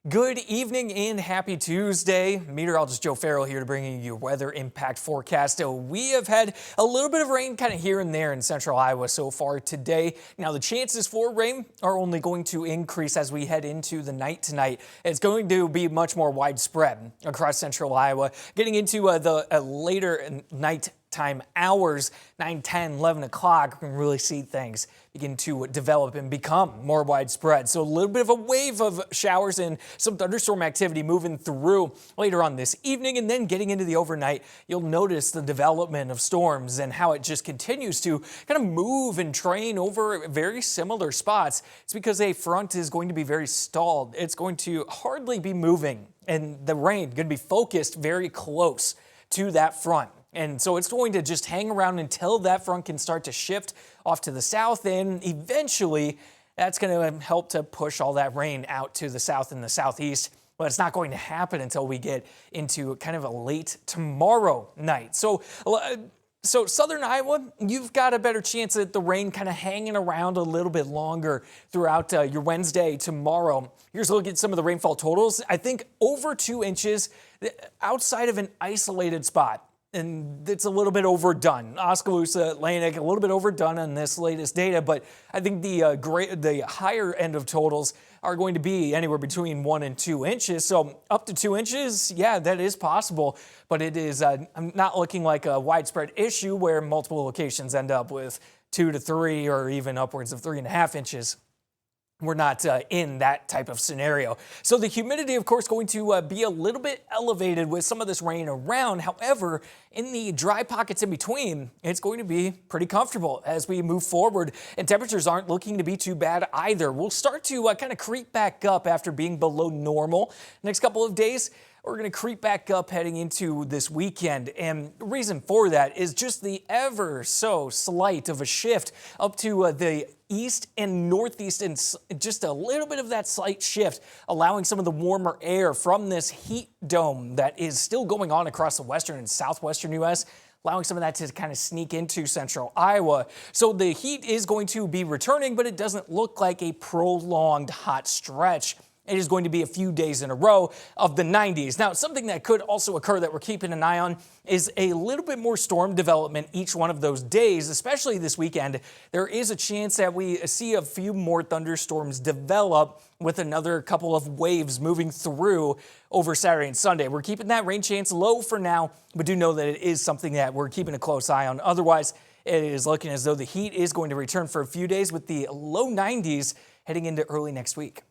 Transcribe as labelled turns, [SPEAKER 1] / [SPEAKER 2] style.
[SPEAKER 1] Good evening and happy Tuesday. Meteorologist Joe Farrell here to bring you your weather impact forecast. We have had a little bit of rain kind of here and there in central Iowa so far today. Now the chances for rain are only going to increase as we head into the night tonight. It's going to be much more widespread across central Iowa. Getting into the later night time hours, 9, 10, 11 o'clock, we can really see things begin to develop and become more widespread. So a little bit of a wave of showers and some thunderstorm activity moving through later on this evening, and then getting into the overnight, you'll notice the development of storms and how it just continues to kind of move and train over very similar spots. It's because a front is going to be very stalled. It's going to hardly be moving, and the rain going to be focused very close to that front. And so it's going to just hang around until that front can start to shift off to the south, and eventually that's going to help to push all that rain out to the south and the southeast. But it's not going to happen until we get into kind of a late tomorrow night. So southern Iowa, you've got a better chance at the rain kind of hanging around a little bit longer throughout your Wednesday, tomorrow. Here's a look at some of the rainfall totals. I think over 2 inches outside of an isolated spot. And it's a little bit overdone. Oskaloosa, Atlantic, a little bit overdone on this latest data, but I think the higher end of totals are going to be anywhere between 1 and 2 inches. So up to 2 inches, yeah, that is possible, but it is not looking like a widespread issue where multiple locations end up with 2 to 3 or even upwards of 3.5 inches. We're not in that type of scenario. So the humidity, of course, going to be a little bit elevated with some of this rain around. However, in the dry pockets in between, it's going to be pretty comfortable as we move forward, and temperatures aren't looking to be too bad either. We'll start to kind of creep back up after being below normal. Next couple of days, we're going to creep back up heading into this weekend, and the reason for that is just the ever so slight of a shift up to the east and northeast, and just a little bit of that slight shift, allowing some of the warmer air from this heat dome that is still going on across the western and southwestern U.S., allowing some of that to kind of sneak into central Iowa. So the heat is going to be returning, but it doesn't look like a prolonged hot stretch. It is going to be a few days in a row of the 90s. Now, something that could also occur that we're keeping an eye on is a little bit more storm development each one of those days, especially this weekend. There is a chance that we see a few more thunderstorms develop with another couple of waves moving through over Saturday and Sunday. We're keeping that rain chance low for now, but do know that it is something that we're keeping a close eye on. Otherwise, it is looking as though the heat is going to return for a few days with the low 90s heading into early next week.